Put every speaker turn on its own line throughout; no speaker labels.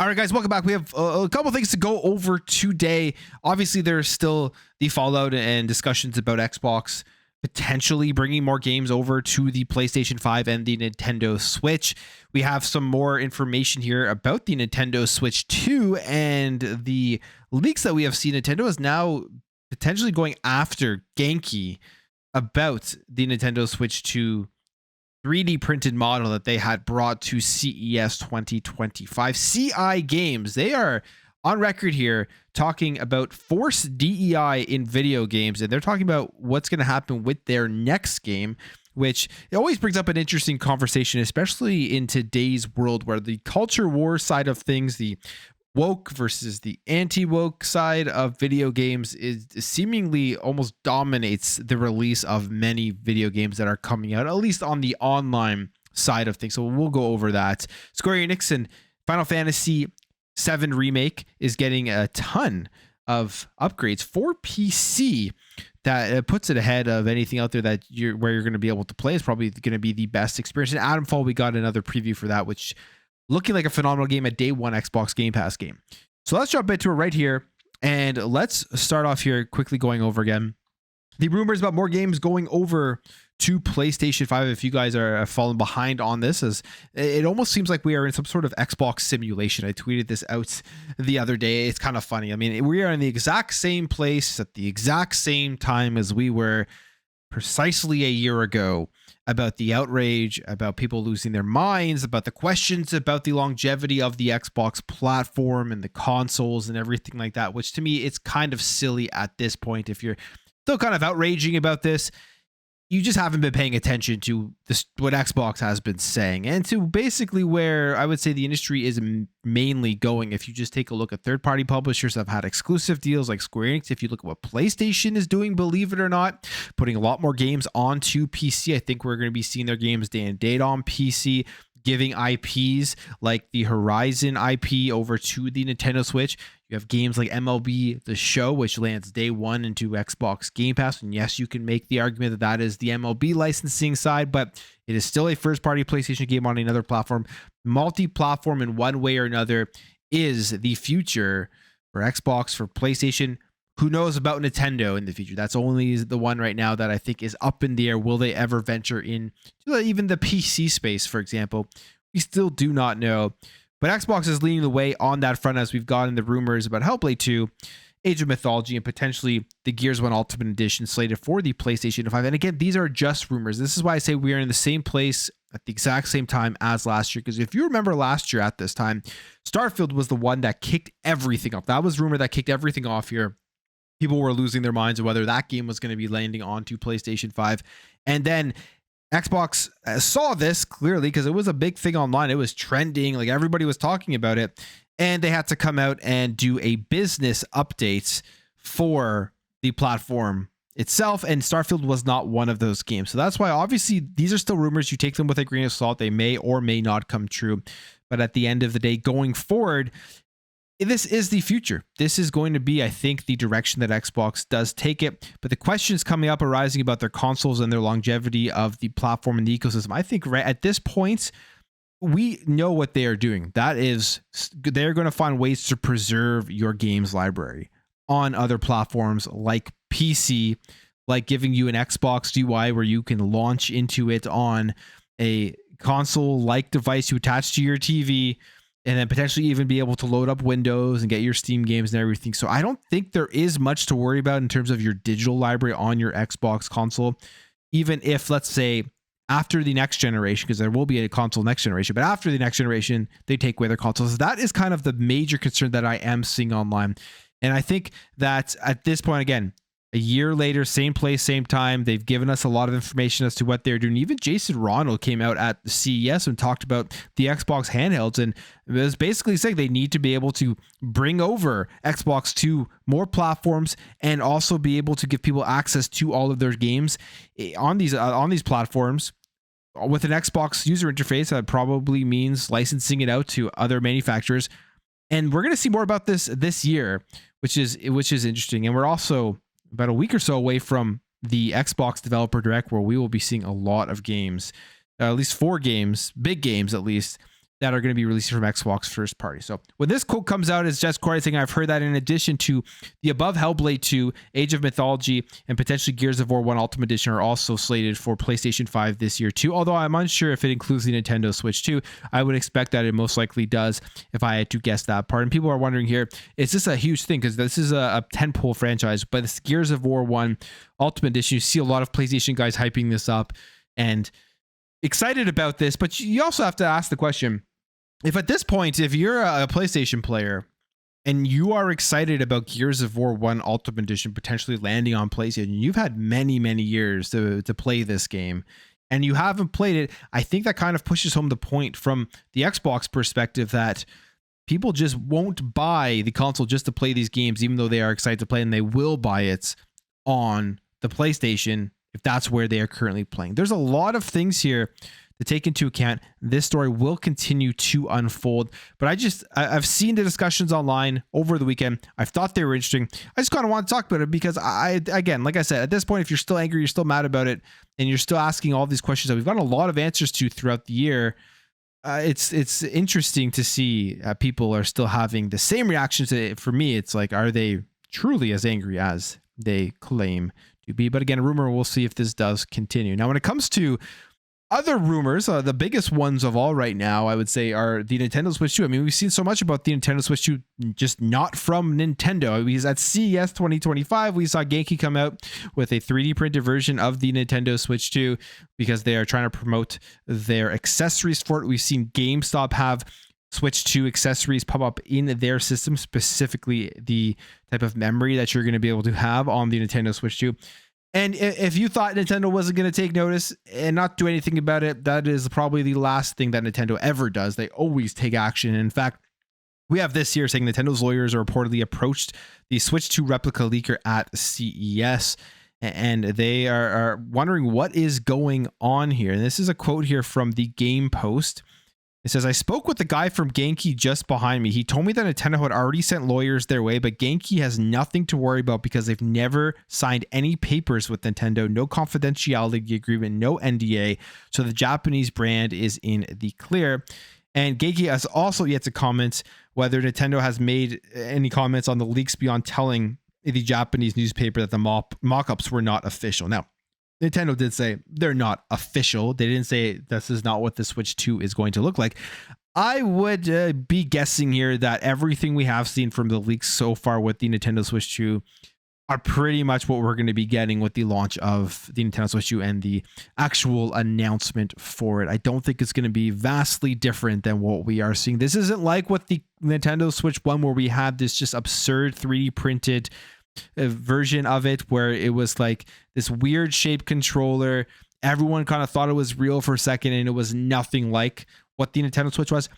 All right, guys, welcome back. We have a couple things to go over today. Obviously, there's still the fallout and discussions about Xbox potentially bringing more games over to the PlayStation 5 and the Nintendo Switch. We have some more information here about the Nintendo Switch 2 and the leaks that we have seen. Nintendo is now potentially going after Genki about the Nintendo Switch 2 3D printed model that they had brought to CES 2025. CI Games, they are on record here talking about forced DEI in video games, and they're talking about what's going to happen with their next game, which it always brings up an interesting conversation, especially in today's world where the culture war side of things, the woke versus the anti-woke side of video games, is seemingly almost dominates the release of many video games that are coming out, at least on the online side of things. So we'll go over that. Square Enix and Final Fantasy VII Remake is getting a ton of upgrades for PC that puts it ahead of anything out there that you're going to be able to play. Is probably going to be the best experience. In Atomfall, we got another preview for that, which looking like a phenomenal game, a day one Xbox Game Pass game. So let's jump into it right here. And let's start off here quickly going over again the rumors about more games going over to PlayStation 5. If you guys are falling behind on this, as it almost seems like we are in some sort of Xbox simulation. I tweeted this out the other day. It's kind of funny. I mean, we are in the exact same place at the exact same time as we were precisely a year ago, about the outrage, about people losing their minds, about the questions about the longevity of the Xbox platform and the consoles and everything like that, which to me, it's kind of silly at this point. If you're still kind of outraging about this, you just haven't been paying attention to this, what Xbox has been saying, and to basically where I would say the industry is mainly going. If you just take a look at third-party publishers that have had exclusive deals like Square Enix, if you look at what PlayStation is doing, believe it or not, putting a lot more games onto PC. I think we're going to be seeing their games day and date on PC, giving IPs like the Horizon IP over to the Nintendo Switch. You have games like MLB The Show, which lands day one into Xbox Game Pass. And yes, you can make the argument that that is the MLB licensing side, but it is still a first-party PlayStation game on another platform. Multi-platform in one way or another is the future for Xbox, for PlayStation. Who knows about Nintendo in the future? That's only the one right now that I think is up in the air. Will they ever venture in even the PC space, for example? We still do not know. But Xbox is leading the way on that front, as we've gotten the rumors about Hellblade 2, Age of Mythology, and potentially the Gears 1 Ultimate Edition slated for the PlayStation 5. And again, these are just rumors. This is why I say we are in the same place at the exact same time as last year. Because if you remember last year at this time, Starfield was the one that kicked everything off. That was rumor that kicked everything off here. People were losing their minds on whether that game was going to be landing onto PlayStation 5. And then Xbox saw this clearly because it was a big thing online. It was trending, like everybody was talking about it, and they had to come out and do a business update for the platform itself, and Starfield was not one of those games. So that's why obviously these are still rumors. You take them with a grain of salt. They may or may not come true, but at the end of the day, going forward, this is the future. This is going to be, I think, the direction that Xbox does take it. But the questions coming up arising about their consoles and their longevity of the platform and the ecosystem, I think right at this point, we know what they are doing. That is, they're going to find ways to preserve your games library on other platforms like PC, like giving you an Xbox UI where you can launch into it on a console-like device you attach to your TV, and then potentially even be able to load up Windows and get your Steam games and everything. So I don't think there is much to worry about in terms of your digital library on your Xbox console, even if, let's say, after the next generation, because there will be a console next generation, but after the next generation, they take away their consoles. That is kind of the major concern that I am seeing online. And I think that at this point, again, a year later, same place, same time, they've given us a lot of information as to what they're doing. Even Jason Ronald came out at the CES and talked about the Xbox handhelds, and it was basically saying they need to be able to bring over Xbox to more platforms and also be able to give people access to all of their games on these platforms. With an Xbox user interface, that probably means licensing it out to other manufacturers. And we're going to see more about this year, which is interesting. And we're also about a week or so away from the Xbox Developer Direct, where we will be seeing a lot of games, at least 4 games, big games at least, that are going to be released from Xbox first party. So when this quote comes out, it's just quite a thing. I've heard that in addition to the above, Hellblade 2, Age of Mythology, and potentially Gears of War 1 Ultimate Edition are also slated for PlayStation 5 this year too. Although I'm unsure if it includes the Nintendo Switch 2. I would expect that it most likely does if I had to guess that part. And people are wondering here, is this a huge thing? Because this is a tentpole franchise, but it's Gears of War 1 Ultimate Edition. You see a lot of PlayStation guys hyping this up and excited about this, but you also have to ask the question, if at this point, if you're a PlayStation player and you are excited about Gears of War 1 Ultimate Edition potentially landing on PlayStation, you've had many years to play this game and you haven't played it, I think that kind of pushes home the point from the Xbox perspective that people just won't buy the console just to play these games, even though they are excited to play, and they will buy it on the PlayStation if that's where they are currently playing. There's a lot of things here to take into account. This story will continue to unfold, but I've seen the discussions online over the weekend. I've thought they were interesting. I just kind of want to talk about it because again, like I said, at this point, if you're still angry, you're still mad about it, and you're still asking all these questions that we've got a lot of answers to throughout the year, it's interesting to see people are still having the same reactions. For me, it's like, are they truly as angry as they claim to be? But again, a rumor, we'll see if this does continue. Now, when it comes to other rumors, the biggest ones of all right now, I would say, are the Nintendo Switch 2. I mean, we've seen so much about the Nintendo Switch 2, just not from Nintendo. Because at CES 2025, we saw Genki come out with a 3D printed version of the Nintendo Switch 2 because they are trying to promote their accessories for it. We've seen GameStop have Switch 2 accessories pop up in their system, specifically the type of memory that you're going to be able to have on the Nintendo Switch 2. And if you thought Nintendo wasn't going to take notice and not do anything about it, that is probably the last thing that Nintendo ever does. They always take action. In fact, we have this here saying Nintendo's lawyers are reportedly approached the Switch 2 replica leaker at CES, and they are wondering what is going on here. And this is a quote here from the Game Post. It says, I spoke with the guy from Genki just behind me. He told me that Nintendo had already sent lawyers their way, but Genki has nothing to worry about because they've never signed any papers with Nintendo, no confidentiality agreement, no NDA. So the Japanese brand is in the clear. And Genki has also yet to comment whether Nintendo has made any comments on the leaks beyond telling the Japanese newspaper that the mock-ups were not official. Now, Nintendo did say they're not official. They didn't say this is not what the Switch 2 is going to look like. I would be guessing here that everything we have seen from the leaks so far with the Nintendo Switch 2 are pretty much what we're going to be getting with the launch of the Nintendo Switch 2 and the actual announcement for it. I don't think it's going to be vastly different than what we are seeing. This isn't like what the Nintendo Switch 1 where we had this just absurd 3D printed version of it where it was like this weird shaped controller. Everyone kind of thought it was real for a second and it was nothing like what the Nintendo Switch was.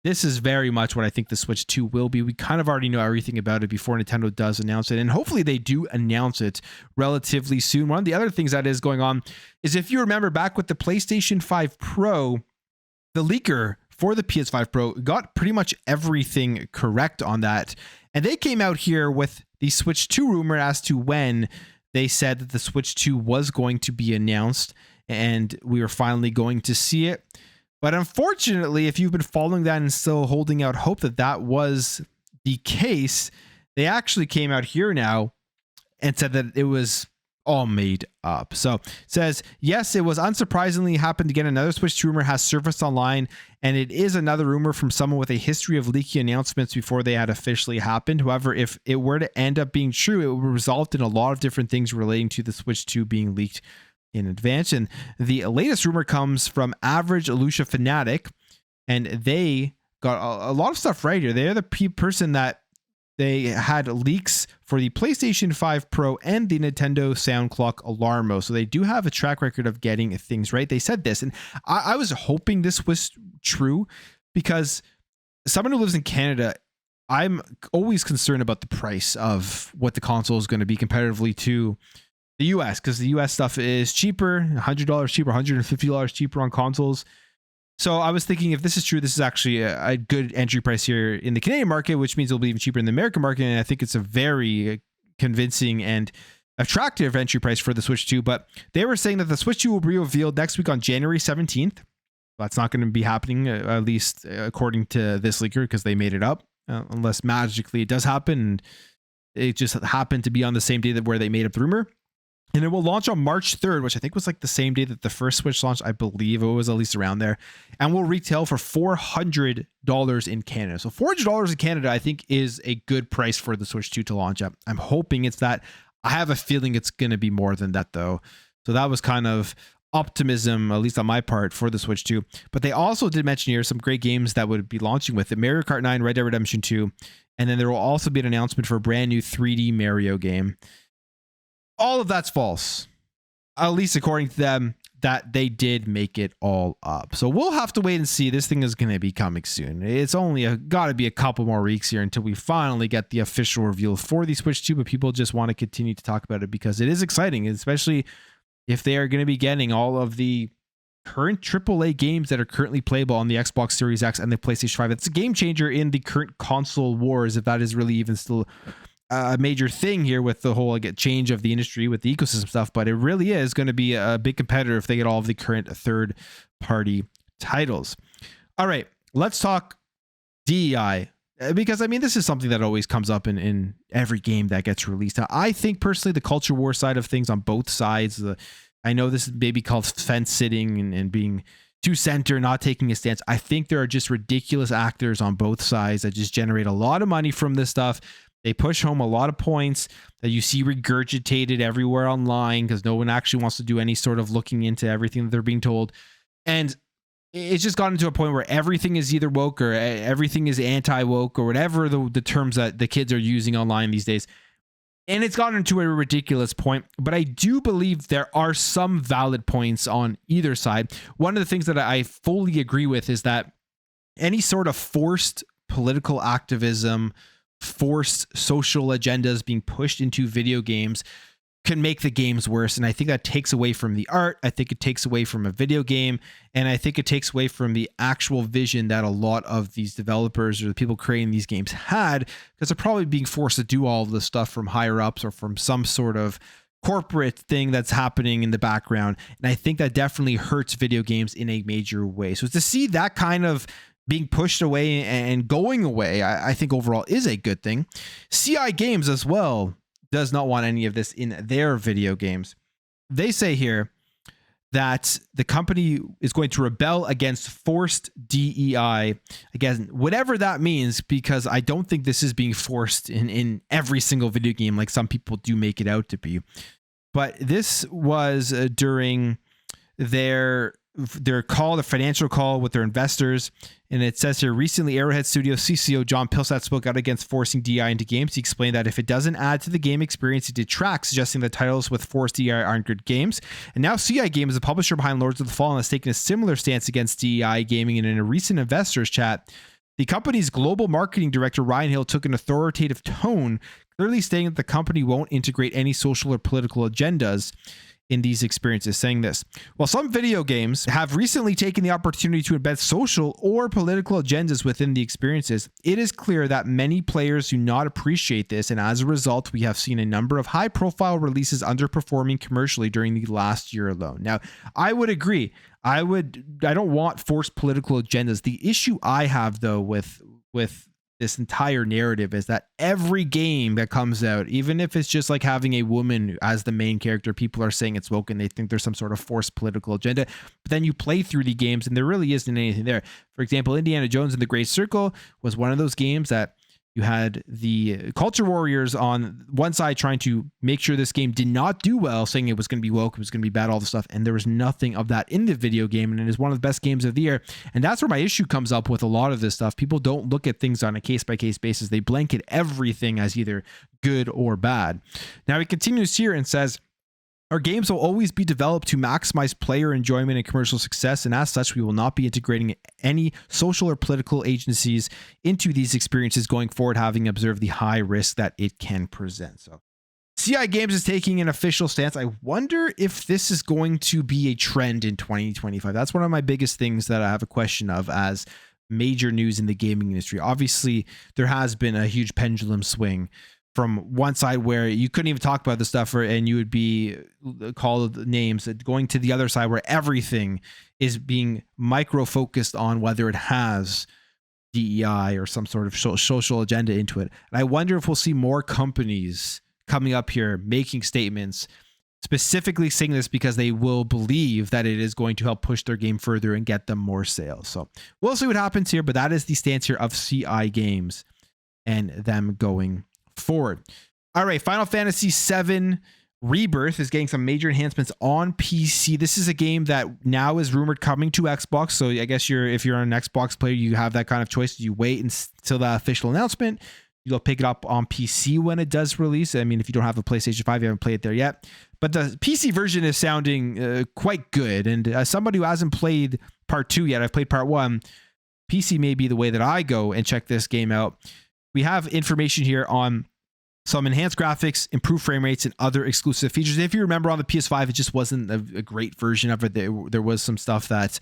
This is very much what I think the Switch 2 will be. We kind of already know everything about it before Nintendo does announce it, and hopefully they do announce it relatively soon. One of the other things that is going on is, if you remember back with the PlayStation 5 Pro, the leaker for the PS5 Pro got pretty much everything correct on that. And they came out here with the Switch 2 rumor as to when they said that the Switch 2 was going to be announced and we were finally going to see it. But unfortunately, if you've been following that and still holding out hope that that was the case, they actually came out here now and said that it was all made up. So it says, yes, it was unsurprisingly happened again. Another Switch 2 rumor has surfaced online, and it is another rumor from someone with a history of leaky announcements before they had officially happened. However, if it were to end up being true, it would result in a lot of different things relating to the Switch 2 being leaked in advance. And the latest rumor comes from Average Lucia Fanatic, and they got a lot of stuff right here. They're the person that they had leaks for the PlayStation 5 Pro and the Nintendo Sound Clock Alarmo. So they do have a track record of getting things right. They said this, and I was hoping this was true because someone who lives in Canada, I'm always concerned about the price of what the console is going to be comparatively to the US, because the US stuff is cheaper, $100 cheaper, $150 cheaper on consoles. So I was thinking, if this is true, this is actually a good entry price here in the Canadian market, which means it'll be even cheaper in the American market. And I think it's a very convincing and attractive entry price for the Switch 2. But they were saying that the Switch 2 will be revealed next week on January 17th. That's not going to be happening, at least according to this leaker, because they made it up. Unless magically it does happen, and it just happened to be on the same day that where they made up the rumor. And it will launch on March 3rd, which I think was like the same day that the first Switch launched. I believe it was at least around there, and will retail for $400 in Canada. So $400 in Canada, I think, is a good price for the Switch 2 to launch at. I'm hoping it's that. I have a feeling it's going to be more than that, though. So that was kind of optimism, at least on my part, for the Switch 2. But they also did mention here some great games that would be launching with it: Mario Kart 9, Red Dead Redemption 2, and then there will also be an announcement for a brand new 3D Mario game. All of that's false, at least according to them, that they did make it all up. So we'll have to wait and see. This thing is going to be coming soon. It's only got to be a couple more weeks here until we finally get the official reveal for the Switch 2, but people just want to continue to talk about it because it is exciting, especially if they are going to be getting all of the current AAA games that are currently playable on the Xbox Series X and the PlayStation 5. It's a game changer in the current console wars, if that is really even still a major thing here with the whole change of the industry with the ecosystem stuff. But it really is going to be a big competitor if they get all of the current third-party titles. All right, let's talk DEI, because I mean, this is something that always comes up in every game that gets released. Now, I think personally the culture war side of things on both sides, I know this is maybe called fence sitting and being too center, not taking a stance. I think there are just ridiculous actors on both sides that just generate a lot of money from this stuff. They push home a lot of points that you see regurgitated everywhere online because no one actually wants to do any sort of looking into everything that they're being told. And it's just gotten to a point where everything is either woke or everything is anti-woke or whatever the terms that the kids are using online these days. And it's gotten to a ridiculous point, but I do believe there are some valid points on either side. One of the things that I fully agree with is that any sort of forced political activism, forced social agendas being pushed into video games can make the games worse. And I think that takes away from the art. I think it takes away from a video game. And I think it takes away from the actual vision that a lot of these developers or the people creating these games had, because they're probably being forced to do all of this stuff from higher ups or from some sort of corporate thing that's happening in the background. And I think that definitely hurts video games in a major way. So to see that kind of being pushed away and going away, I think overall is a good thing. CI Games as well does not want any of this in their video games. They say here that the company is going to rebel against forced DEI. Again, whatever that means, because I don't think this is being forced in every single video game like some people do make it out to be. But this was during their call, the financial call with their investors. And it says here, recently Arrowhead Studios CCO John Pilsat spoke out against forcing DEI into games. He explained that if it doesn't add to the game experience, it detracts, suggesting that titles with forced DEI aren't good games. And now CI Games, the publisher behind Lords of the Fallen, has taken a similar stance against DEI gaming. And in a recent investors chat, the company's global marketing director, Ryan Hill, took an authoritative tone, clearly stating that the company won't integrate any social or political agendas in these experiences, saying this: while some video games have recently taken the opportunity to embed social or political agendas within the experiences, it is clear that many players do not appreciate this, and as a result, we have seen a number of high-profile releases underperforming commercially during the last year alone. Now, I would agree. I don't want forced political agendas. The issue I have, though, with this entire narrative is that every game that comes out, even if it's just like having a woman as the main character, people are saying it's woke and they think there's some sort of forced political agenda. But then you play through the games and there really isn't anything there. For example, Indiana Jones and the Great Circle was one of those games that you had the culture warriors on one side trying to make sure this game did not do well, saying it was going to be woke, it was going to be bad, all the stuff. And there was nothing of that in the video game. And it is one of the best games of the year. And that's where my issue comes up with a lot of this stuff. People don't look at things on a case-by-case basis. They blanket everything as either good or bad. Now he continues here and says, our games will always be developed to maximize player enjoyment and commercial success, and as such, we will not be integrating any social or political agencies into these experiences going forward, having observed the high risk that it can present. So CI Games is taking an official stance. I wonder if this is going to be a trend in 2025. That's one of my biggest things that I have a question of as major news in the gaming industry. Obviously, there has been a huge pendulum swing from one side where you couldn't even talk about the stuff, and you would be called names, going to the other side where everything is being micro focused on whether it has DEI or some sort of social agenda into it. And I wonder if we'll see more companies coming up here making statements specifically saying this because they will believe that it is going to help push their game further and get them more sales. So we'll see what happens here, but that is the stance here of CI Games and them going forward. All right, Final Fantasy VII Rebirth is getting some major enhancements on PC. This is a game that now is rumored coming to Xbox. So I guess if you're an Xbox player, you have that kind of choice. You wait until the official announcement. You'll pick it up on PC when it does release. I mean, if you don't have a PlayStation 5, you haven't played it there yet. But the PC version is sounding quite good. And as somebody who hasn't played part 2 yet, I've played part 1. PC may be the way that I go and check this game out. We have information here on some enhanced graphics, improved frame rates, and other exclusive features. If you remember on the PS5, it just wasn't a great version of it. There was some stuff that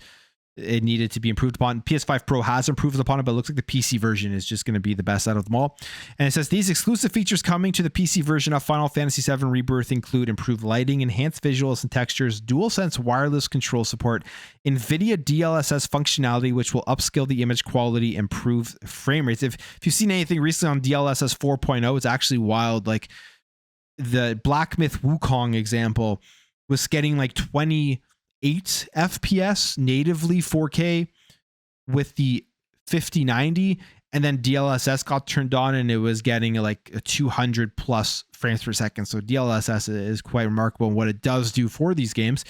it needed to be improved upon. PS5 Pro has improved upon it, but it looks like the PC version is just going to be the best out of them all. And it says these exclusive features coming to the PC version of Final Fantasy VII Rebirth include improved lighting, enhanced visuals and textures, DualSense wireless control support, NVIDIA DLSS functionality, which will upscale the image quality, improve frame rates. If you've seen anything recently on DLSS 4.0, it's actually wild. Like the Black Myth Wukong example was getting like 28 FPS natively 4K with the 5090, and then DLSS got turned on and it was getting like a 200 plus frames per second. So DLSS is quite remarkable in what it does do for these games.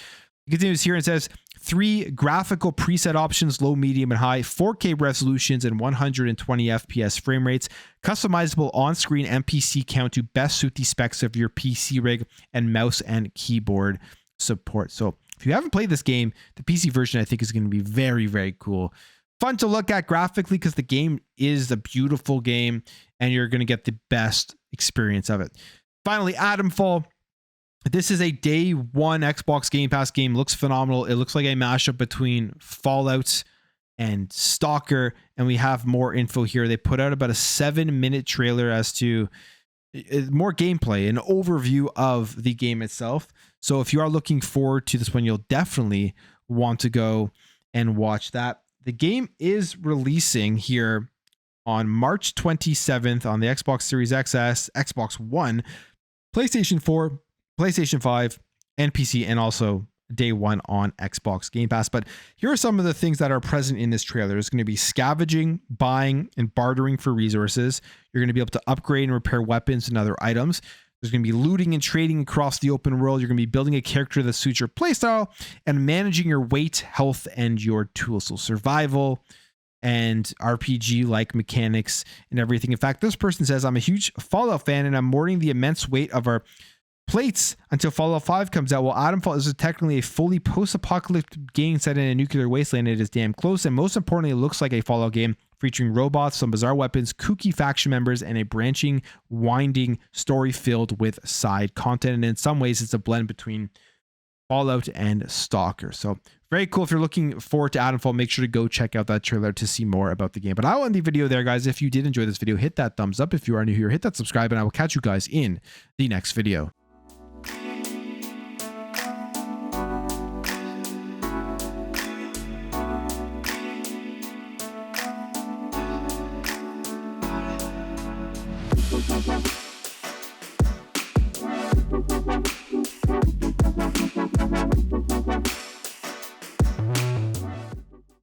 It continues here and says 3 graphical preset options, low, medium, and high, 4K resolutions, and 120 FPS frame rates, customizable on-screen NPC count to best suit the specs of your PC rig, and mouse and keyboard support. So if you haven't played this game, the PC version I think is going to be very, very cool. Fun to look at graphically because the game is a beautiful game and you're going to get the best experience of it. Finally, Atomfall. This is a day one Xbox Game Pass game. Looks phenomenal. It looks like a mashup between Fallout and Stalker, and we have more info here. They put out about a 7-minute trailer as to more gameplay, an overview of the game itself. So if you are looking forward to this one, you'll definitely want to go and watch that. The game is releasing here on March 27th on the Xbox Series XS, Xbox One, PlayStation 4, PlayStation 5, and PC, and also day one on Xbox Game Pass. But here are some of the things that are present in this trailer. There's going to be scavenging, buying, and bartering for resources. You're going to be able to upgrade and repair weapons and other items. There's going to be looting and trading across the open world. You're going to be building a character that suits your playstyle and managing your weight, health, and your tools. So survival and RPG-like mechanics and everything. In fact, this person says, I'm a huge Fallout fan and I'm mourning the immense weight of our plates until Fallout 5 comes out. While Atomfall is technically a fully post-apocalyptic game set in a nuclear wasteland, it is damn close, and most importantly, it looks like a Fallout game featuring robots, some bizarre weapons, kooky faction members, and a branching, winding story filled with side content. And in some ways, it's a blend between Fallout and Stalker. So very cool. If you're looking forward to Atomfall, make sure to go check out that trailer to see more about the game. But I will end the video there, guys. If you did enjoy this video, hit that thumbs up. If you are new here, hit that subscribe, and I will catch you guys in the next video.